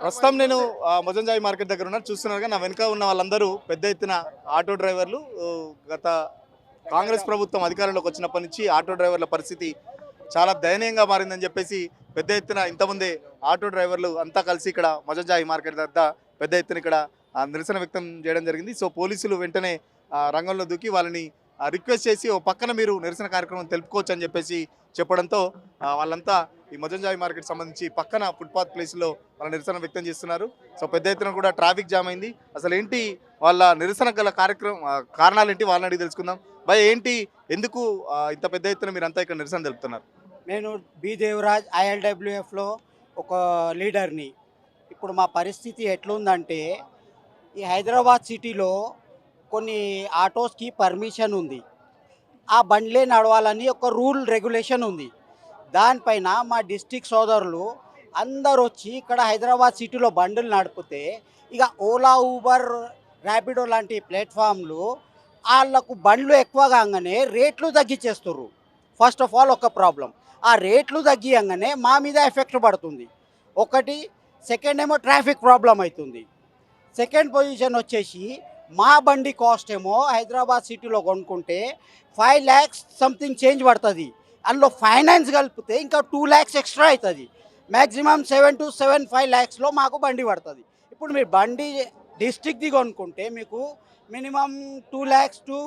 ప్రస్తుతం నేను మొజంజాయి మార్కెట్ దగ్గర ఉన్నా చూస్తున్నారుగా నా వెనుక ఉన్న వాళ్ళందరూ పెద్ద ఎత్తున ఆటో డ్రైవర్లు. గత కాంగ్రెస్ ప్రభుత్వం అధికారంలోకి వచ్చినప్పటి నుంచి ఆటో డ్రైవర్ల పరిస్థితి చాలా దయనీయంగా మారిందని చెప్పేసి పెద్ద ఎత్తున ఇంతమంది ఆటో డ్రైవర్లు అంతా కలిసి ఇక్కడ మొజంజాయి మార్కెట్ వద్ద పెద్ద ఎత్తున ఇక్కడ నిరసన వ్యక్తం చేయడం జరిగింది. సో పోలీసులు వెంటనే రంగంలో దూకి వాళ్ళని రిక్వెస్ట్ చేసి ఓ పక్కన మీరు నిరసన కార్యక్రమం తెలుపుకోవచ్చు అని చెప్పేసి చెప్పడంతో వాళ్ళంతా ఈ మొజంజాయి మార్కెట్ సంబంధించి పక్కన ఫుట్పాత్ ప్లేస్లో వాళ్ళ నిరసన వ్యక్తం చేస్తున్నారు. సో పెద్ద ఎత్తున కూడా ట్రాఫిక్ జామ్ అయింది. అసలు ఏంటి వాళ్ళ నిరసన గల కారణాలు ఏంటి వాళ్ళని అడిగి తెలుసుకుందాం. భయ్ ఏంటి, ఎందుకు ఇంత పెద్ద ఎత్తున మీరంతా ఇక్కడ నిరసన తెలుపుతున్నారు? నేను బి దేవరాజ్ ఐఎల్డబ్ల్యూఎఫ్లో ఒక లీడర్ని. ఇప్పుడు మా పరిస్థితి ఎట్లుందంటే, ఈ హైదరాబాద్ సిటీలో కొన్ని ఆటోస్కి పర్మిషన్ ఉంది, ఆ బండ్లే నడవాలని ఒక రూల్ రెగ్యులేషన్ ఉంది. దానిపైన మా డిస్ట్రిక్ట్ సోదరులు అందరు వచ్చి ఇక్కడ హైదరాబాద్ సిటీలో బండ్లు నడిపితే, ఇక ఓలా, ఊబర్, ర్యాపిడో లాంటి ప్లాట్ఫామ్లు వాళ్ళకు బండ్లు ఎక్కువ కాగానే రేట్లు తగ్గించేస్తుర్రు. ఫస్ట్ ఆఫ్ ఆల్ ఒక ప్రాబ్లం, ఆ రేట్లు తగ్గియంగానే మా మీద ఎఫెక్ట్ పడుతుంది ఒకటి. సెకండ్ ఏమో ట్రాఫిక్ ప్రాబ్లం అవుతుంది. సెకండ్ పొజిషన్ వచ్చేసి మా బండి కాస్ట్ ఏమో హైదరాబాద్ సిటీలో కొనుక్కుంటే 5 lakhs సంథింగ్ చేంజ్ పడుతుంది. అందులో ఫైనాన్స్ కలిపితే ఇంకా 2 lakhs ఎక్స్ట్రా అవుతుంది. మ్యాక్సిమం 7 to 5 lakhsలో మాకు బండి పడుతుంది. ఇప్పుడు మీరు బండి డిస్ట్రిక్ట్ది కొనుక్కుంటే మీకు మినిమం 2 lakhs to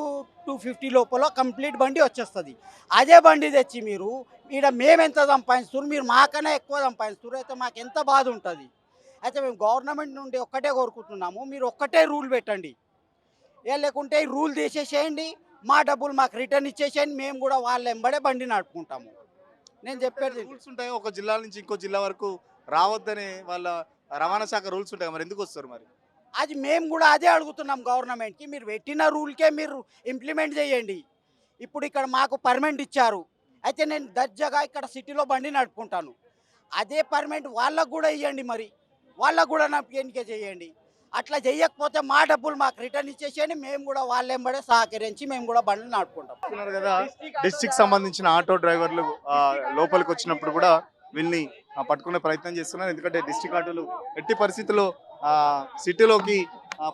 250 లోపల కంప్లీట్ బండి వచ్చేస్తుంది. అదే బండి తెచ్చి మీరు ఇక్కడ మేము ఎంత సంపాదిస్తున్నారు, మీరు మాకన్నా ఎక్కువ సంపాదిస్తున్నారు, అయితే మాకు ఎంత బాధ ఉంటుంది. అయితే మేము గవర్నమెంట్ నుండి ఒక్కటే కోరుకుంటున్నాము, మీరు ఒక్కటే రూల్ పెట్టండి. లేకుంటే ఈ రూల్ తీసేసేయండి, మా డబ్బులు మాకు రిటర్న్ ఇచ్చేసేయండి, మేము కూడా వాళ్ళ వెంబడే బండి నడుపుకుంటాము. నేను చెప్పేది రూల్స్ ఉంటాయి, ఒక జిల్లా నుంచి ఇంకో జిల్లా వరకు రావద్దనే వాళ్ళ రవాణా శాఖ రూల్స్ ఉంటాయి, మరి ఎందుకు వస్తారు? మరి అది మేము కూడా అదే అడుగుతున్నాం గవర్నమెంట్కి, మీరు పెట్టిన రూల్కే మీరు ఇంప్లిమెంట్ చేయండి. ఇప్పుడు ఇక్కడ మాకు పర్మనెంట్ ఇచ్చారు, అయితే నేను దర్జాగా ఇక్కడ సిటీలో బండి నడుపుకుంటాను. అదే పర్మనెంట్ వాళ్ళకు కూడా ఇవ్వండి, మరి వాళ్ళకు కూడా నడిపేనికే చేయండి. అట్లా చేయకపోతే మా డబ్బులు మాకు రిటర్న్ ఇచ్చేసేయండి, మేము కూడా వాళ్ళ వెంబడే సహకరించి మేము కూడా బండ్లు నడుపుకుంటాం. కదా డిస్ట్రిక్ట్ సంబంధించిన ఆటో డ్రైవర్లు లోపలికి వచ్చినప్పుడు కూడా వీళ్ళని పట్టుకునే ప్రయత్నం చేస్తున్నారు. ఎందుకంటే డిస్ట్రిక్ట్ ఆటోలు ఎట్టి పరిస్థితుల్లో సిటీలోకి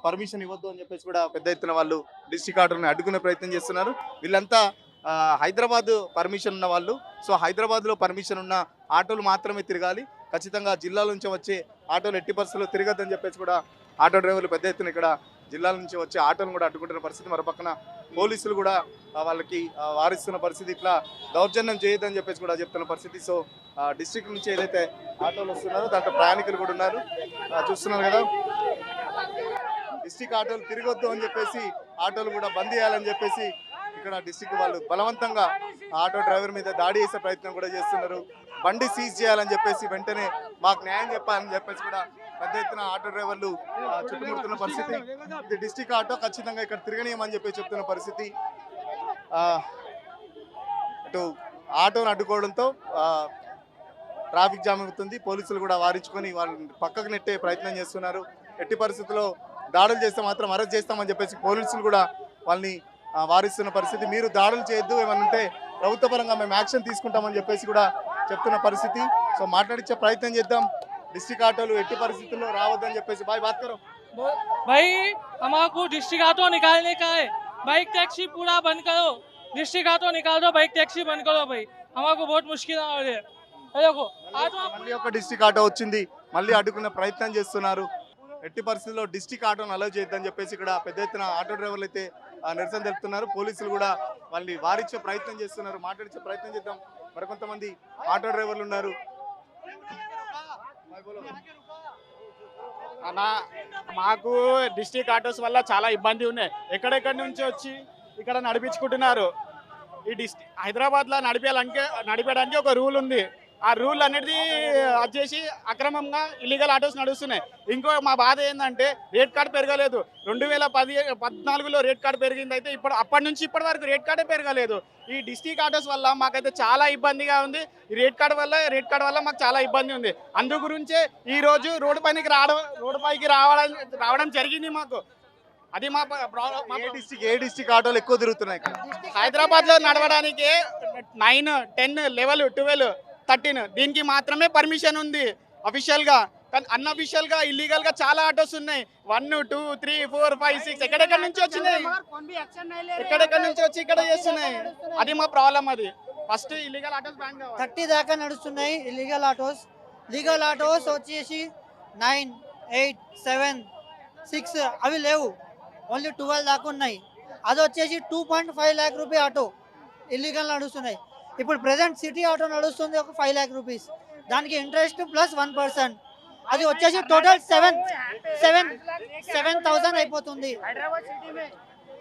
పర్మిషన్ ఇవ్వద్దు అని చెప్పేసి కూడా పెద్ద ఎత్తున వాళ్ళు డిస్ట్రిక్ట్ ఆటోని అడ్డుకునే ప్రయత్నం చేస్తున్నారు. వీళ్ళంతా హైదరాబాద్ పర్మిషన్ ఉన్న వాళ్ళు. సో హైదరాబాద్లో పర్మిషన్ ఉన్న ఆటోలు మాత్రమే తిరగాలి, ఖచ్చితంగా జిల్లాల నుంచి వచ్చే ఆటోలు ఎట్టి పరిస్థితుల్లో తిరగద్దని చెప్పేసి కూడా ఆటో డ్రైవర్లు పెద్ద ఎత్తున ఇక్కడ జిల్లాల నుంచి వచ్చే ఆటోను కూడా అడ్డుకుంటున్న పరిస్థితి. మరోపక్కన పోలీసులు కూడా వాళ్ళకి వారిస్తున్న పరిస్థితి, ఇట్లా దౌర్జన్యం చేయొద్దని చెప్పేసి కూడా చెప్తున్న పరిస్థితి. సో డిస్ట్రిక్ట్ నుంచి ఏదైతే ఆటోలు వస్తున్నారో దాంట్లో ప్రయాణికులు కూడా ఉన్నారు, చూస్తున్నారు కదా. డిస్ట్రిక్ట్ ఆటోలు తిరగొద్దు అని చెప్పేసి, ఆటోలు కూడా బంద్ చేయాలని చెప్పేసి ఇక్కడ డిస్ట్రిక్ట్ వాళ్ళు బలవంతంగా ఆటో డ్రైవర్ మీద దాడి చేసే ప్రయత్నం కూడా చేస్తున్నారు. బండి సీజ్ చేయాలని చెప్పేసి, వెంటనే మాకు న్యాయం చెప్పాలని చెప్పేసి కూడా పెద్ద ఎత్తున ఆటో డ్రైవర్లు చుట్టుముడుతున్న పరిస్థితి. ఇది డిస్ట్రిక్ట్ ఆటో, ఖచ్చితంగా ఇక్కడ తిరగనీయమని చెప్పి చెప్తున్న పరిస్థితి. ఇటు ఆటోను అడ్డుకోవడంతో ట్రాఫిక్ జామ్ అవుతుంది. పోలీసులు కూడా వారించుకొని వాళ్ళని పక్కకు నెట్టే ప్రయత్నం చేస్తున్నారు. ఎట్టి పరిస్థితుల్లో దాడులు చేస్తే మాత్రం అరెస్ట్ చేస్తామని చెప్పేసి పోలీసులు కూడా వాళ్ళని వారిస్తున్న పరిస్థితి. మీరు దాడులు చేయొద్దు, ఏమన్నా ఉంటే ప్రభుత్వ పరంగా మేము యాక్షన్ తీసుకుంటామని చెప్పేసి కూడా చెప్తున్న పరిస్థితి. సో మాట్లాడించే ప్రయత్నం చేద్దాం. डिस्ट्रिक्ट आटो एट्टी परिस्थितुल्लो रावद्दनि चेप्पेसि भाई बात करो भाई, हमारे डिस्ट्रिक्ट ऑटो निकालने का है। बाइक टैक्सी पूरा बंद करो, डिस्ट्रिक्ट ऑटो निकाल दो, बाइक टैक्सी बंद करो भाई, हमारे बहुत मुश्किल आ रही है। देखो మళ్ళీ ఒక డిస్ట్రిక్ట్ ఆటో వచ్చింది, మళ్ళీ అడ్డుకునే ప్రయత్నం చేస్తున్నారు. ఎట్టి పరిస్థితుల్లో డిస్ట్రిక్ట్ ఆటోను అలౌ చేయొద్దని చెప్పేసి ఇక్కడ పెద్ద ఎత్తున ఆటో డ్రైవర్లు అయితే నిరసన తెలుపుతున్నారు. పోలీసులు కూడా వాళ్ళని వారించే ప్రయత్నం చేస్తున్నారు. మాట్లాడించే ప్రయత్నం చేద్దాం. మరికొంతమంది ఆటో డ్రైవర్లు ఉన్నారు. అన్నా, మాకు డిస్ట్రిక్ట్ ఆటోస్ వల్ల చాలా ఇబ్బంది ఉన్నాయి. ఎక్కడెక్కడి నుంచి వచ్చి ఇక్కడ నడిపించుకుంటున్నారు. ఈ హైదరాబాద్లో నడిపేయడానికి ఒక రూల్ ఉంది. ఆ రూల్ అనేది వచ్చేసి అక్రమంగా ఇల్లీగల్ ఆటోస్ నడుస్తున్నాయి. ఇంకో మా బాధ ఏంటంటే రేట్ కార్డ్ పెరగలేదు. 2014లో రేట్ కార్డ్ పెరిగింది, అయితే అప్పటి నుంచి ఇప్పటి వరకు రేట్ కార్డే పెరగలేదు. ఈ డిస్ట్రిక్ట్ ఆటోస్ వల్ల మాకైతే చాలా ఇబ్బందిగా ఉంది. ఈ రేట్ కార్డ్ వల్ల మాకు చాలా ఇబ్బంది ఉంది. అందు గురించే ఈరోజు రోడ్డు పైకి రావడం జరిగింది మాకు. అది మా డిస్ట్రిక్ట్ ఆటోలు ఎక్కువ తిరుగుతున్నాయి. హైదరాబాద్లో నడవడానికి 9, 10, 11, 12, 13 దీనికి మాత్రమే పర్మిషన్ ఉంది అఫీషియల్గా. కానీ అన్అఫీషియల్ గా ఇల్లీగల్ గా చాలా ఆటోస్ ఉన్నాయి. 1 2 3 4 5 6 ఎక్కడెక్కడి నుంచి వచ్చినాయి, ఎక్కడెక్కడి నుంచి వచ్చి ఇక్కడ చేస్తున్నాయి. అది మా ప్రాబ్లం. అది ఫస్ట్ ఇల్లీగల్ ఆటోస్ బ్యాన్ కావాలి. 30 దాకా నడుస్తున్నాయి ఇల్లీగల్ ఆటోస్. లీగల్ ఆటోస్ వచ్చేసి 9, 8, 7, 6 అవి లేవు, ఓన్లీ 12 దాకా ఉన్నాయి. అది వచ్చేసి 2.5 lakh రూపీ ఆటో ఇల్లీగల్ నడుస్తున్నాయి. ఇప్పుడు ప్రెసెంట్ సిటీ ఆటో నడుస్తుంది ఒక 5 lakh రూపీస్, దానికి ఇంట్రెస్ట్ ప్లస్ 1%. అది వచ్చేసి టోటల్ 7,000 అయిపోతుంది,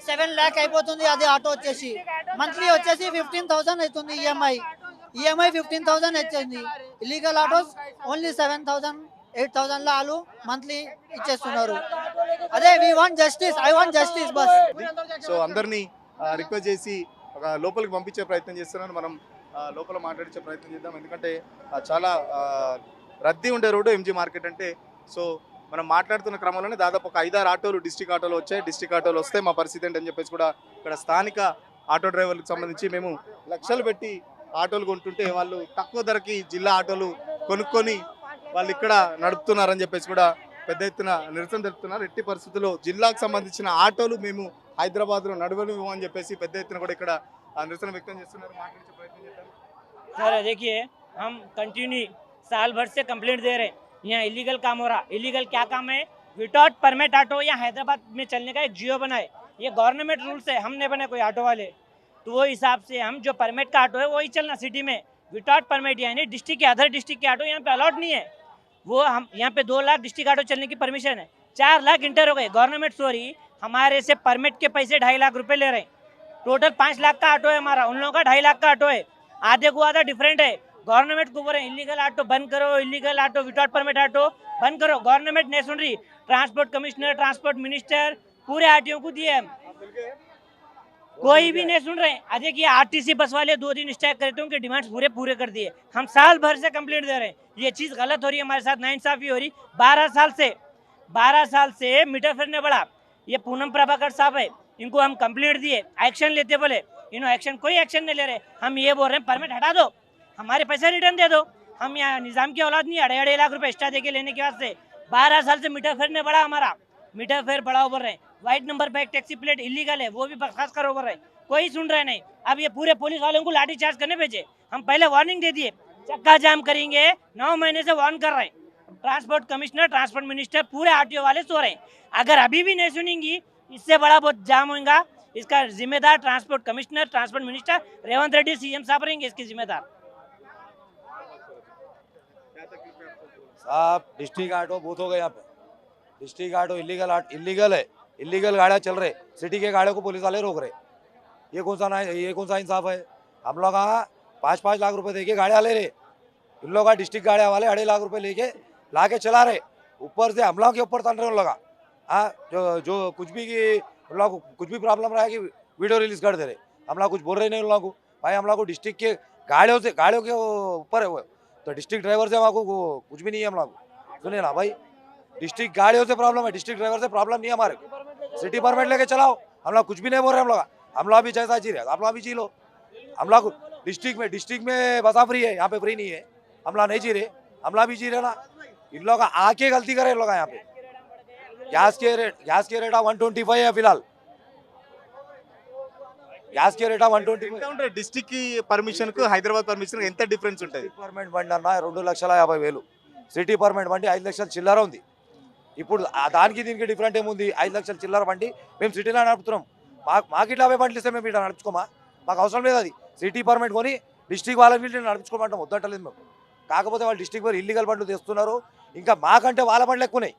7 lakh అయిపోతుంది. అది ఆటో వచ్చేసి మంత్లీ వచ్చేసి 15,000 అవుతుంది. ఈఎంఐ 15,000 అవుతుంది. ఇల్లీగల్ ఆటోస్ ఓన్లీ 7,000, 8,000 లో వాళ్ళు మంత్లీ ఇచ్చేస్తున్నారు. అదే we want justice, I want justice బస్. సో అందరినీ రిక్వెస్ట్ చేసి ఒక లోపలికి పంపించే ప్రయత్నం చేస్తున్నాను. మనం లోపల మాట్లాడించే ప్రయత్నం చేద్దాం. ఎందుకంటే చాలా రద్దీ ఉండే రోడ్డు ఎంజీ మార్కెట్ అంటే. సో మనం మాట్లాడుతున్న క్రమంలోనే దాదాపు ఒక 5-6 ఆటోలు డిస్ట్రిక్ట్ ఆటోలు వచ్చాయి. డిస్ట్రిక్ట్ ఆటోలు వస్తే మా పరిస్థితి ఏంటని చెప్పేసి కూడా ఇక్కడ స్థానిక ఆటో డ్రైవర్లకు సంబంధించి మేము లక్షలు పెట్టి ఆటోలు కొంటుంటే వాళ్ళు తక్కువ ధరకి జిల్లా ఆటోలు కొనుక్కొని వాళ్ళు ఇక్కడ నడుపుతున్నారని చెప్పేసి కూడా పెద్ద ఎత్తున నిరసన తెలుపుతున్నారు. ఎట్టి పరిస్థితుల్లో జిల్లాకు సంబంధించిన ఆటోలు మేము హైదరాబాద్లో నడవలేము అని చెప్పేసి పెద్ద ఎత్తున కూడా ఇక్కడ నిరసన వ్యక్తం చేస్తున్నారు. మాట్లాడించే ప్రయత్నం చేద్దాం. सर देखिए, हम कंटिन्यू साल भर से कंप्लेंट दे रहे हैं, यहाँ इलीगल काम हो रहा. इलीगल क्या काम है? विदाउट परमिट ऑटो यहाँ हैदराबाद में चलने का एक जियो बनाए. ये गवर्नमेंट रूल्स है, हम नहीं बने कोई ऑटो वाले. तो वो हिसाब से हम जो परमिट का ऑटो है वही चलना सिटी में. विदाउट परमिट यानी डिस्ट्रिक्ट के अदर डिस्ट्रिक्ट के ऑटो यहाँ पे अलाउड नहीं है. वो हम यहाँ पे 2 लाख डिस्ट्रिक्ट ऑटो चलने की परमिशन है, 4 लाख इंटर हो गए. गवर्नमेंट सॉरी हमारे से परमिट के पैसे 2.5 लाख रुपए ले रहे हैं. टोटल 5 लाख का ऑटो है हमारा, उन लोगों का 2.5 लाख का ऑटो है. आधे को आधा डिफरेंट है. गवर्नमेंट को बोल रहे हैं इलीगल ऑटो बंद करो, illegal auto without permit auto बंद करो. गवर्नमेंट नहीं सुन रही. ट्रांसपोर्ट कमिश्नर, ट्रांसपोर्ट मिनिस्टर पूरे आरटीओ को दिए हम, कोई भी नहीं सुन रहे. देखिए आरटीसी बस वाले 2 दिन स्ट्राइक करे थे, उनके डिमांड्स पूरे कर दिए. हम साल भर से कंप्लेंट दे रहे हैं. ये चीज़ गलत हो रही है, हमारे साथ नाइंसाफी हो रही. 12 साल से मीटर फिरने बढ़ा. ये पूनम प्रभाकर साहब है, इनको हम कंप्लेंट दिए, एक्शन लेते बोले. इन्होंने कोई एक्शन नहीं ले रहे. हम ये बोल रहे हैं परमिट हटा दो, हमारे पैसे रिटर्न दे दो. हम यहाँ निज़ाम की औलाद नहीं, 2.5 लाख रुपए एक्स्ट्रा देके लेने के वास्ते. 12 साल से मीटर फेयर ने बढ़ा, हमारा मीटर फेयर बढ़ा बोल रहे हैं. वाइट नंबर पे एक टैक्सी प्लेट इलीगल है, वो भी बर्खास्त करो बोल रहे हैं. कोई सुन रहे नहीं. अब ये पूरे पुलिस वालों को लाठी चार्ज करने भेजे. हम पहले वार्निंग दे दिए, चक्का जाम करेंगे. 9 महीने से वार्न कर रहे हैं. ट्रांसपोर्ट कमिश्नर, ट्रांसपोर्ट मिनिस्टर, पूरे आरटीओ वाले सो रहे हैं. अगर अभी भी नहीं सुनेंगी, इससे बड़ा बहुत जाम होगा. इसका जिम्मेदार transport commissioner, transport minister Revanth Reddy CM साहब रहेंगे इसके जिम्मेदार. साहब डिस्ट्रिक्ट ऑटो बहुत हो गए यहाँ पे. डिस्ट्रिक्ट ऑटो इलीगल है. इलीगल गाड़ियाँ चल रहे. सिटी के गाड़ियों को पुलिस वाले रोक रहे. ये कौन सा इंसाफ है? हम लोग यहाँ 5-5 लाख रुपए देके गाड़ियाँ ले रहे. इन लोग का डिस्ट्रिक्ट गाड़ियाँ वाले 2.5 लाख रुपए लेके ला के चला रहे. ऊपर से हम लोग के ऊपर तन रहे उन लोग. हाँ, जो कुछ भी प्रॉब्लम रहा है कि वीडियो रिलीज कर दे रहे. हम लोग कुछ बोल रहे नहीं उन लोगों को. भाई हम लोग को डिस्ट्रिक्ट के गाड़ियों के ऊपर है वो, तो डिस्ट्रिक्ट ड्राइवर से हम लोग को कुछ भी नहीं है. हम लोग सुनिए ना भाई, डिस्ट्रिक्ट गाड़ियों से प्रॉब्लम है, डिस्ट्रिक्ट ड्राइवर से प्रॉब्लम नहीं है हमारे. सिटी परमिट लेके चलाओ, हम लोग कुछ भी नहीं बोल रहे. हम लोग भी जैसा जी रहे आप लोग भी जी लो. हम लोग डिस्ट्रिक्ट में बसा फ्री है, यहाँ पे फ्री नहीं है. हम लोग नहीं जी रहे, हम लोग भी जी रहे ना. इन लोग आके गलती करे. इन लोग यहाँ पे गैस के रेट 125 है फिलहाल. గ్యాస్ కి రేట్ 120. డిస్ట్రిక్ట్ కి పర్మిషన్ కు హైదరాబాద్ పర్మిషన్ ఎంత డిఫరెన్స్ ఉంటుంది? పర్మిట్ బండి అన్న 2,50,000. సిటీ పర్మిట్ బండి 5 లక్షల చిల్లర ఉంది. ఇప్పుడు దానికి దీనికి డిఫరెంట్ ఏముంది? 5 లక్షల చిల్లర బండి మేము సిటీలో నడుపుతున్నాం. మాకు ఇట్లా 50 బండ్లు ఇస్తే మేము ఇట్లా నడుపుకోమా? మాకు అవసరం లేదు. అది సిటీ పర్మిట్ కొని డిస్ట్రిక్ట్ వాళ్ళకి వీళ్ళు నడుపుకోమంటాం, వద్దటలేదు మేము. కాకపోతే వాళ్ళు డిస్ట్రిక్ట్ వారు ఇల్లీగల్ బండ్లు తెస్తున్నారు. ఇంకా మాకంటే వాళ్ళ బండ్లు ఎక్కువన్నాయి,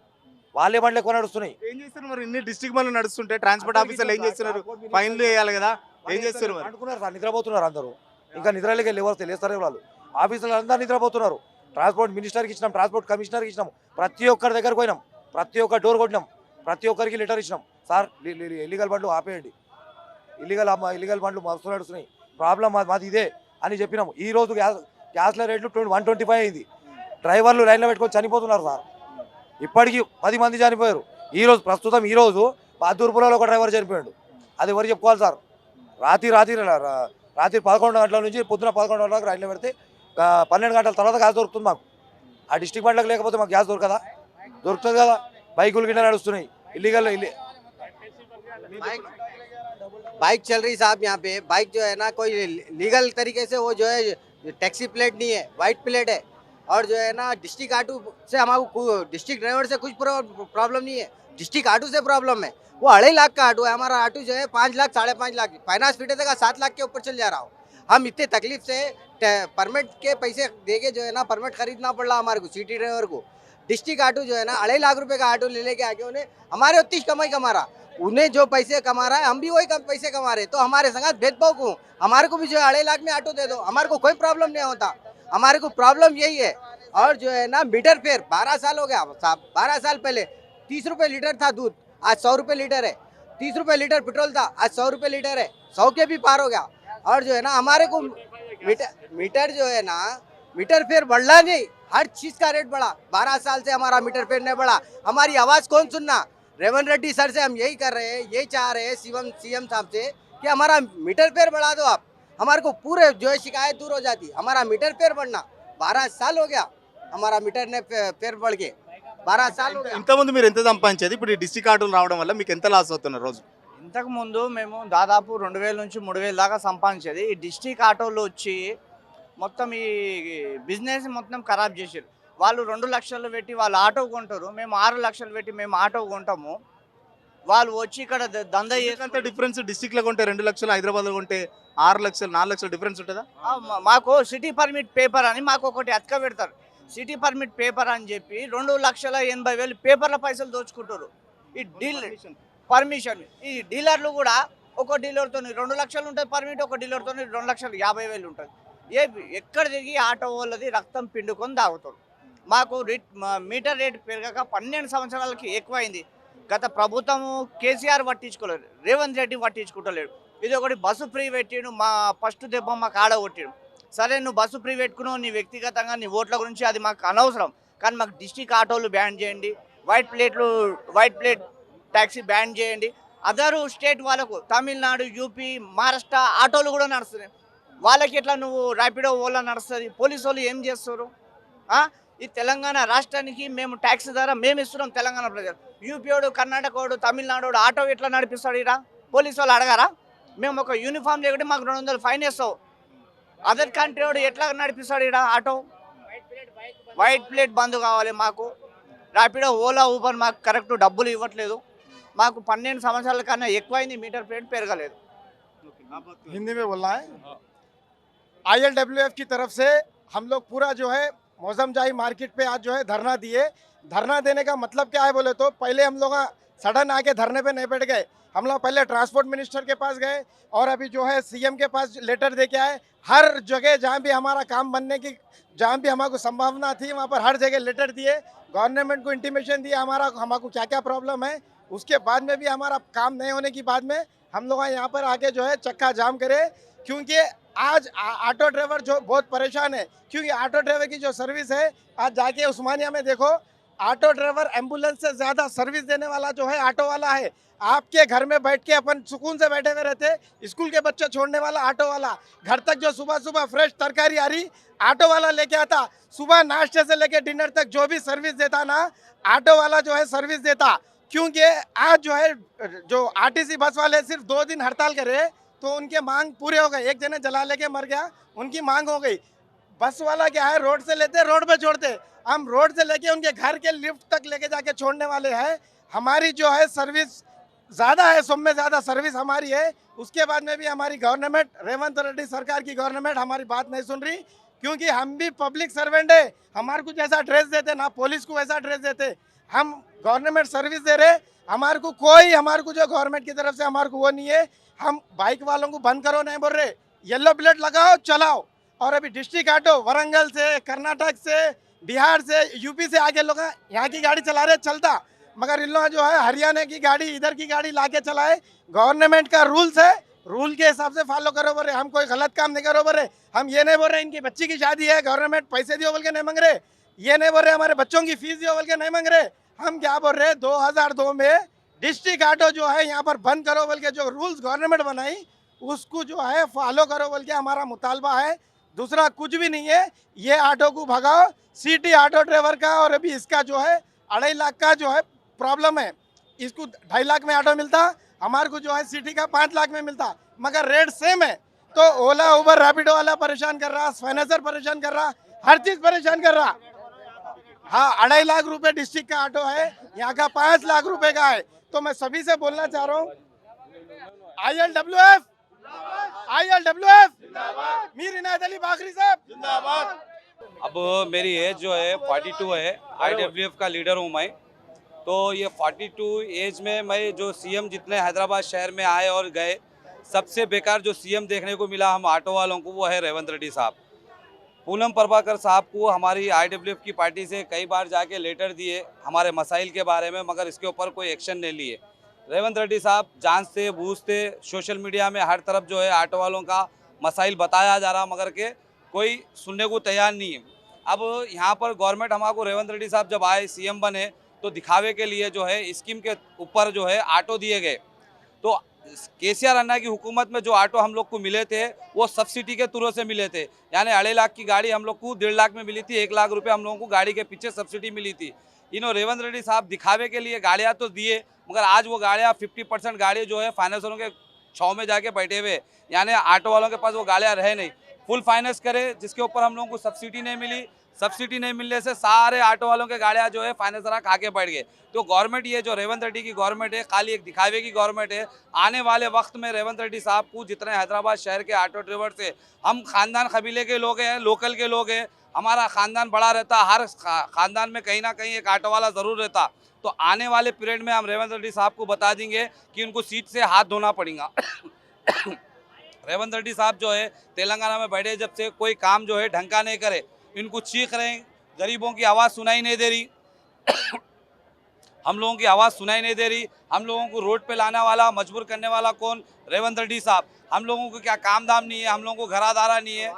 వాళ్ళే బండ్లు ఎక్కువ నడుస్తున్నాయి. ఏం చేస్తారు మరి? ఇన్ని డిస్ట్రిక్ట్ బండ్లు నడుస్తుంటే ట్రాన్స్పోర్ట్ ఆఫీసర్లు ఏం చేస్తున్నారు? ఫైన్లు వేయాలి కదా, ఏం చేస్తారు మరి? అనుకున్నారు సార్, నిద్రపోతున్నారు అందరూ. ఇంకా నిద్రలేక ఎవరు తెలియస్తారు వాళ్ళు. ఆఫీసులు అందరూ నిద్రపోతున్నారు. ట్రాన్స్పోర్ట్ మినిస్టర్కి ఇచ్చినాం, ట్రాన్స్పోర్ట్ కమిషనర్కి ఇచ్చినాం, ప్రతి ఒక్కరి దగ్గరకు పోయినాం, ప్రతి ఒక్క డోర్ కొట్టినాం, ప్రతి ఒక్కరికి లెటర్ ఇచ్చినాం. సార్ ఇల్లీగల్ బండ్లు ఆపేయండి, ఇల్లీగల్ బండ్లు మస్తు నడుస్తున్నాయి, ప్రాబ్లం మాది ఇదే అని చెప్పినాం. ఈ రోజు గ్యాస్ల రేట్లు 125 అయింది. డ్రైవర్లు లైన్లో పెట్టుకొని చనిపోతున్నారు సార్. ఇప్పటికీ 10 మంది చనిపోయారు. ప్రస్తుతం ఈరోజు పాతూర్పులలో ఒక డ్రైవర్ చనిపోయాడు. అది ఎవరు చెప్పుకోవాలి సార్? రాత్రి 11 గంటల నుంచి పొద్దున 11 గంటల వరకు రైల్లో పెడితే 12 గంటల తర్వాత గ్యాస్ దొరుకుతుంది మాకు. ఆ డిస్ట్రిక్ట్ బండ్లకు లేకపోతే మాకు గ్యాస్ దొరకదా? దొరుకుతుంది కదా. బైకులు గిట్ల నడుస్తున్నాయి ఇల్లీగల్. बाइक चल रही साहब यहाँ पे। बाइक जो है ना कोई लीगल तरीके से वो जो है टैक्सी प्लेट नहीं है, वाइट प्लेट है। और जो है ना डिस्ट्रिक्ट ऑटो से हमारे डिस्ट्रिक्ट ड्राइवर से कुछ प्रॉब्लम नहीं है, डिस्ट्रिक्ट ऑटो से प्रॉब्लम है। वो 2.5 लाख का ऑटो है, हमारा ऑटो जो है 5 लाख 5.5 लाख फाइनेंस फिटे तक 7 लाख के ऊपर चल जा रहा हो। हम इतने तकलीफ से परमिट के पैसे देके जो है ना परमिट खरीदना पड़ रहा हमारे को, सिटी ड्राइवर को। डिस्ट्रिक्ट ऑटो जो है ना 2.5 लाख रुपए का ऑटो ले लेके आके उन्हें हमारे उतनी कमाई कमा रहा, उन्हें जो पैसे कमा रहा है हम भी वही कम पैसे कमा रहे, तो हमारे संग भेदभाव क्यों? हमारे को भी जो है 2.5 लाख में ऑटो दे दो, हमारे को कोई प्रॉब्लम नहीं होता। हमारे को प्रॉब्लम यही है। और जो है ना मीटर फेयर 12 साल हो गया साहब, 12 साल पहले 30 रुपए लीटर था दूध, आज 100 रुपए लीटर है। 30 रुपए लीटर पेट्रोल था, आज 100 रुपए लीटर है, 100 के भी पार हो गया। और जो है ना हमारे को मीटर जो है ना मीटर फेयर बढ़ा नहीं, हर चीज का रेट बढ़ा। 12 साल से हमारा मीटर फेयर नहीं बढ़ा। हमारी आवाज कौन सुनना? रेवंत रेड्डी सर से हम यही कर रहे हैं, यही चाह रहे हैं सीएम साहब से कि हमारा मीटर फेयर बढ़ा दो आप, हमारे को पूरे जो है शिकायत दूर हो जाती। हमारा मीटर फेयर बढ़ना 12 साल हो गया, हमारा मीटर ने फेयर बढ़ के 12 साल हो गया। ఇంతకుముందు మీరు ఎంత సంపాదించేది, ఇప్పుడు ఈ డిస్ట్రిక్ట్ ఆటోలు రావడం వల్ల మీకు ఎంత లాస్ అవుతున్నారు రోజు? ఇంతకు ముందు మేము దాదాపు 2000 నుంచి 3000 దాకా సంపాదించేది. ఈ డిస్ట్రిక్ట్ ఆటోలు వచ్చి మొత్తం ఈ బిజినెస్ మొత్తం ఖరాబ్ చేసారు. వాళ్ళు 2 లక్షలు పెట్టి వాళ్ళు ఆటో కొంటారు, మేము 6 లక్షలు పెట్టి మేము ఆటో కొంటాము. వాళ్ళు వచ్చి ఇక్కడ దందా ఎంత డిఫరెన్స్? డిస్ట్రిక్ట్ లో కొంటే 2 లక్షలు, హైదరాబాద్ లో కొంటే 6 లక్షలు 4 లక్షలు డిఫరెన్స్ ఉంటుందా? మాకు సిటీ పర్మిట్ పేపర్ అని మాకు ఒకటి అతక పెడతారు. సిటీ పర్మిట్ పేపర్ అని చెప్పి 2,80,000 పేపర్ల పైసలు దోచుకుంటారు. ఈ డీల్ పర్మిషన్ ఈ డీలర్లు కూడా ఒక డీలర్తో 2 లక్షలు ఉంటుంది పర్మిట్, ఒక డీలర్తో 2,50,000 ఉంటుంది. ఎక్కడ తిరిగి ఆటో వాళ్ళది రక్తం పిండుకొని తాగుతారు. మాకు మీటర్ రేట్ పెరగక 12 సంవత్సరాలకి ఎక్కువైంది. గత ప్రభుత్వము కేసీఆర్ పట్టించుకోలేదు, రేవంత్ రెడ్డి పట్టించుకుంటలేడు. ఇది ఒకటి బస్సు ఫ్రీ పెట్టిడు, మా ఫస్ట్ దెబ్బ మాకు ఆడ కొట్టిడు. సరే నువ్వు బస్సు ఫ్రీ పెట్టుకున్నావు, నీ వ్యక్తిగతంగా నీ ఓట్ల గురించి అది మాకు అనవసరం, కానీ మాకు డిస్ట్రిక్ట్ ఆటోలు బ్యాన్ చేయండి, వైట్ ప్లేట్ ట్యాక్సీ బ్యాన్ చేయండి. అదర్ స్టేట్ వాళ్ళకు తమిళనాడు, యూపీ, మహారాష్ట్ర ఆటోలు కూడా నడుస్తున్నాయి. వాళ్ళకి ఎట్లా నువ్వు ర్యాపిడో ఓలా నడుస్తుంది? పోలీసు వాళ్ళు ఏం చేస్తారు? ఈ తెలంగాణ రాష్ట్రానికి మేము ట్యాక్స్ ద్వారా మేము ఇస్తున్నాం తెలంగాణ ప్రజలు. యూపీఓడు, కర్ణాటకోడు, తమిళనాడు ఆటో ఎట్లా నడిపిస్తాడు? ఇక్కడ పోలీసు వాళ్ళు అడగారా? మేము ఒక యూనిఫామ్ లేకుంటే మాకు 200 ఫైన్ వేస్తావు. అదర్ కంట్రీ వాడు ఎట్లా నడిపిస్తాడు ఇక్కడ ఆటో? వైట్ ప్లేట్ బంద్ కావాలి మాకు. ర్యాపిడో, ఓలా, ఊబర్ మాకు కరెక్ట్ డబ్బులు ఇవ్వట్లేదు. మాకు 12 సంవత్సరాల కన్నా ఎక్కువైంది, మీటర్ ప్లేట్ పెరగలేదు. हिंदी में बोलना है। ILWF की तरफ से हम लोग पूरा जो है मौजमजाही मार्केट पे आज जो है धरना दिए। धरना देने का मतलब क्या है बोले तो पहले हम लोग सडन आके धरने पे नहीं बैठ गए, हम लोग पहले ट्रांसपोर्ट मिनिस्टर के पास गए और अभी जो है सीएम के पास लेटर दे के आए। हर जगह जहाँ भी हमारा काम बनने की जहाँ भी हमारे संभावना थी वहाँ पर हर जगह लेटर दिए, गवर्नमेंट को इंटीमेशन दिया हमारे क्या क्या प्रॉब्लम है। उसके बाद में भी हमारा काम नहीं होने की बाद में हम लोग यहाँ पर आके जो है चक्का जाम करे, क्योंकि आज ऑटो ड्राइवर जो बहुत परेशान है। क्योंकि ऑटो ड्राइवर की जो सर्विस है, आज जाके उस्मानिया में देखो, ऑटो ड्राइवर एम्बुलेंस से ज़्यादा सर्विस देने वाला जो है ऑटो वाला है। आपके घर में बैठ के अपन सुकून से बैठे हुए रहते, स्कूल के बच्चे छोड़ने वाला ऑटो वाला, घर तक जो सुबह सुबह फ्रेश तरकारी आ रही ऑटो वाला लेके आता, सुबह नाश्ते से लेके डिनर तक जो भी सर्विस देता ना, ऑटो वाला जो है सर्विस देता। क्योंकि आज जो है जो आरटीसी बस वाले सिर्फ 2 दिन हड़ताल करे तो उनके मांग पूरे हो गए। एक जने जला लेके मर गया, उनकी मांग हो गई। बस वाला क्या है, रोड से लेते रोड पे छोड़ते, हम रोड से लेके उनके घर के लिफ्ट तक लेके जाके छोड़ने वाले हैं। हमारी जो है सर्विस ज़्यादा है, सब में ज़्यादा सर्विस हमारी है। उसके बाद में भी हमारी गवर्नमेंट, रेवंत रेड्डी सरकार की गवर्नमेंट हमारी बात नहीं सुन रही, क्योंकि हम भी पब्लिक सर्वेंट है। हमारे को जैसा ड्रेस देते ना पुलिस को वैसा ड्रेस देते, हम गवर्नमेंट सर्विस दे रहे, हमारे को कोई हमारे को जो गवर्नमेंट की तरफ से हमारे को वो नहीं है। हम बाइक वालों को बंद करो नहीं बोल रहे, येलो प्लेट लगाओ चलाओ। और अभी डिस्ट्रिक्ट ऑटो वरंगल से, कर्नाटक से, बिहार से, यूपी से आगे लोग यहाँ की गाड़ी चला रहे चलता, मगर इन लोग जो है हरियाणा की गाड़ी, इधर की गाड़ी लाके चलाए। गवर्नमेंट का रूल्स है, रूल के हिसाब से फॉलो करो बोल रहे, हम कोई गलत काम नहीं करो बोल रहे। हम ये नहीं बोल रहे इनकी बच्ची की शादी है गवर्नमेंट पैसे दियो बोल के नहीं मांग रहे, ये नहीं बोल रहे हमारे बच्चों की फीस दियो बोल के नहीं मांग रहे। हम क्या बोल रहे, 2002 में डिस्ट्रिक्ट ऑटो जो है यहाँ पर बंद करो बोल के जो रूल्स गवर्नमेंट बनाई उसको जो है फॉलो करो बोल के हमारा मुतालबा है। दूसरा कुछ भी नहीं है। ये ऑटो को भगाओ, सिटी ऑटो ड्राइवर का और अभी इसका जो है 2.5 लाख का जो है प्रॉब्लम है। इसको 2.5 लाख में ऑटो मिलता, हमारे को जो है सिटी का 5 लाख में मिलता, मगर रेट सेम है। तो ओला उबर रैपिडो वाला परेशान कर रहा, फाइनेंसर परेशान कर रहा, हर चीज परेशान कर रहा। हाँ, 2.5 लाख रुपए डिस्ट्रिक्ट का ऑटो है, यहाँ का 5 लाख रुपए का है। तो मैं सभी से बोलना चाह रहा हूँ, ILWF मीर इनायत अली बाखरी साहब। अब मेरी एज जो है 42 है, IWF का लीडर हूँ मैं। तो ये 42 एज में मैं जो सीएम जितने हैदराबाद शहर में आए और गए, सबसे बेकार जो सीएम देखने को मिला हम ऑटो वालों को वो है रेवंत रेड्डी साहब। पूनम प्रभाकर साहब को हमारी IWF की पार्टी से कई बार जाके लेटर दिए हमारे मसाइल के बारे में, मगर इसके ऊपर कोई एक्शन नहीं लिए। रेवंत रेड्डी साहब जानते बूझते सोशल मीडिया में हर तरफ जो है ऑटो वालों का मसाइल बताया जा रहा, मगर के कोई सुनने को तैयार नहीं है। अब यहाँ पर गवर्नमेंट हमारे रेवंत रेड्डी साहब जब आए सीएम बने तो दिखावे के लिए जो है स्कीम के ऊपर जो है ऑटो दिए गए। तो केसीआर अन्ना की हुकूमत में जो ऑटो हम लोग को मिले थे वो सब्सिडी के थ्रू से मिले थे, यानी 2.5 लाख की गाड़ी हम लोग को 1.5 लाख में मिली थी। 1 लाख रुपए हम लोगों को गाड़ी के पीछे सब्सिडी मिली थी। इन्होंने रेवंत रेड्डी साहब दिखावे के लिए गाड़ियाँ तो दिए, मगर आज वो गाड़ियाँ 50% गाड़ी जो है फाइनेंसरों के छाव में जाके बैठे हुए, यानी ऑटो वालों के पास वो गाड़ियाँ रहे नहीं। फुल फाइनेंस करे जिसके ऊपर हम लोगों को सब्सिडी नहीं मिली। सब्सिडी नहीं मिलने से सारे ऑटो वालों के गाड़ियाँ जो है फाइनेंसर खा के बैठ गए। तो गवर्नमेंट ये जो रेवंत रेड्डी की गवर्नमेंट है खाली एक दिखावे की गवर्नमेंट है। आने वाले वक्त में रेवंत रेड्डी साहब को जितने हैदराबाद शहर के ऑटो ड्राइवर से हम खानदान कबीले के लोग हैं, लोकल के लोग हैं, हमारा खानदान बड़ा रहता, हर खानदान में कहीं ना कहीं एक ऑटो वाला ज़रूर रहता। तो आने वाले पीरियड में हम रेवंत रेड्डी साहब को बता देंगे कि उनको सीट से हाथ धोना पड़ेगा। रेवंत रेड्डी साहब जो है तेलंगाना में बैठे जब से कोई काम जो है ढंग का नहीं करे, इनको चीख रहे हैं, गरीबों की आवाज़ सुनाई नहीं दे रही, हम लोगों की आवाज़ सुनाई नहीं दे रही। हम लोगों को रोड पे लाने वाला मजबूर करने वाला कौन? रेवंत रेड्डी साहब। हम लोगों को क्या काम दाम नहीं है, हम लोगों को घरादारा नहीं है।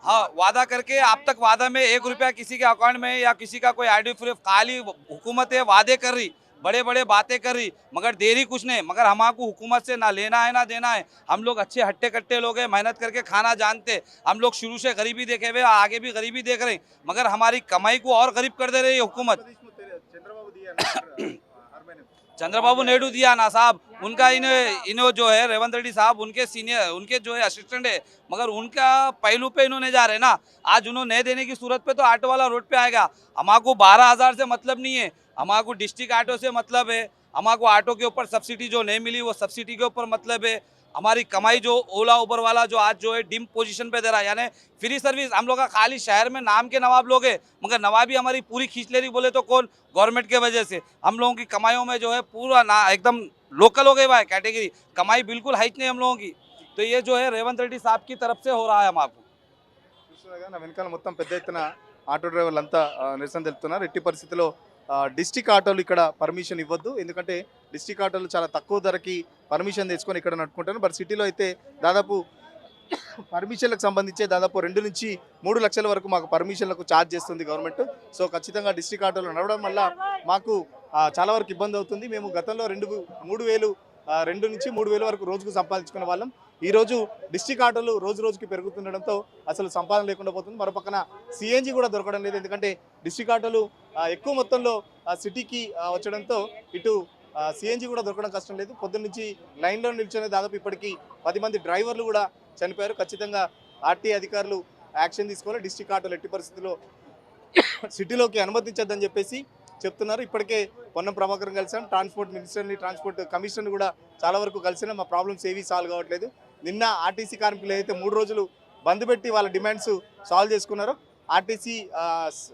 हाँ, वादा करके अब तक वादा में 1 रुपया किसी के अकाउंट में या किसी का कोई आईडी प्रूफ, खाली हुकूमत है वादे कर रही, बड़े बड़े बातें कर रही, मगर दे रही कुछ नहीं। मगर हमारे हुकूमत से ना लेना है ना देना है। हम लोग अच्छे हट्टे कट्टे लोग हैं, मेहनत करके खाना जानते। हम लोग शुरू से गरीबी देखे हुए, आगे भी गरीबी देख रहे हैं, मगर हमारी कमाई को और गरीब कर दे रही है हुकूमत। चंद्रबाबू नायडू दिया ना साहब, उनका इन्हों जो है रेवंत रेड्डी साहब उनके सीनियर, उनके जो है असिस्टेंट है, मगर उनका पहलू पे इन्होंने जा रहे ना। आज उन्होंने नहीं देने की सूरत पे तो ऑटो वाला रोड पे आएगा। हमारे 12,000 से मतलब नहीं है, हमारे डिस्ट्रिक्ट ऑटो से मतलब है। हमारे ऑटो के ऊपर सब्सिडी जो नहीं मिली वो सब्सिडी के ऊपर मतलब है। हमारी कमाई जो ओला उबर वाला जो आज जो है डिम पोजीशन पे दे रहा है, यानी फ्री सर्विस। हम लोग का खाली शहर में नाम के नवाब लोग हैं, मगर नवाबी हमारी पूरी खींच ले रही बोले तो कौन? गवर्नमेंट के वजह से। हम लोगों की कमाइयों में जो है पूरा ना एकदम लोकल हो गए भाई, कैटेगरी कमाई बिल्कुल हाइट नहीं हम लोगों की। तो ये जो है रेवंत रेड्डी साहब की तरफ से हो रहा है हमारे। చూస్తున్నారుగా నా వెనకాల మొత్తం పెద్ద ఎత్తున ఆటో డ్రైవర్లు అంతా నిరసన తెలుపుతున్నారు. ఎట్టి పరిస్థితిలో డిస్ట్రిక్ట్ ఆటోలు ఇక్కడ పర్మిషన్ ఇవ్వద్దు, ఎందుకంటే డిస్ట్రిక్ట్ ఆటోలు చాలా తక్కువ ధరకి పర్మిషన్ తెచ్చుకొని ఇక్కడ నడుపుకుంటారు. బట్ సిటీలో అయితే దాదాపు పర్మిషన్లకు సంబంధించి దాదాపు 2 నుంచి 3 లక్షల వరకు మాకు పర్మిషన్లకు ఛార్జ్ చేస్తుంది గవర్నమెంట్. సో ఖచ్చితంగా డిస్ట్రిక్ట్ ఆటోలు నడవడం వల్ల మాకు చాలా వరకు ఇబ్బంది అవుతుంది. మేము గతంలో 2 నుంచి 3,000 వరకు రోజుకు సంపాదించుకునే వాళ్ళం. ఈరోజు డిస్ట్రిక్ట్ ఆటోలు రోజు రోజుకి పెరుగుతుండడంతో అసలు సంపాదన లేకుండా పోతుంది. మరోపక్కన సిఎన్జి కూడా దొరకడం లేదు, ఎందుకంటే డిస్ట్రిక్ట్ ఆటోలు ఎక్కువ మొత్తంలో సిటీకి వచ్చడంతో ఇటు సిఎన్జి కూడా దొరకడం కష్టం లేదు. పొద్దున్న నుంచి లైన్లో నిల్చొని దాదాపు ఇప్పటికీ 10 మంది డ్రైవర్లు కూడా చనిపోయారు. ఖచ్చితంగా ఆర్టీ అధికారులు యాక్షన్ తీసుకోవాలి. డిస్ట్రిక్ట్ ఆటోలు ఎట్టి పరిస్థితుల్లో సిటీలోకి అనుమతించద్దని చెప్పేసి చెప్తున్నారు. ఇప్పటికే పొన్నం ప్రభాకర్ కలిసాం, ట్రాన్స్పోర్ట్ మినిస్టర్ని, ట్రాన్స్పోర్ట్ కమిషనర్ని కూడా చాలా వరకు కలిసినా మా ప్రాబ్లమ్స్ ఏవీ సాల్వ్ కావట్లేదు. నిన్న ఆర్టీసీ కార్మికులు అయితే 3 రోజులు బంద్ పెట్టి వాళ్ళ డిమాండ్స్ సాల్వ్ చేసుకున్నారు. ఆర్టీసీ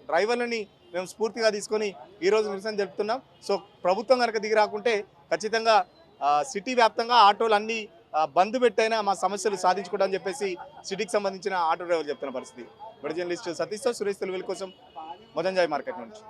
డ్రైవర్లని మేము స్ఫూర్తిగా తీసుకొని ఈరోజు నిరసన జరుపుతున్నాం. సో ప్రభుత్వం కనుక దిగి రాకుంటే ఖచ్చితంగా సిటీ వ్యాప్తంగా ఆటోలు అన్నీ బంద్ పెట్టైనా మా సమస్యలు సాధించుకుంటామని చెప్పేసి సిటీకి సంబంధించిన ఆటో డ్రైవర్లు చెప్తున్న పరిస్థితి. బడి జర్నలిస్ట్ సతీష్తో సురేష్ తెలుగు కోసం మొజంజాయి మార్కెట్ నుంచి.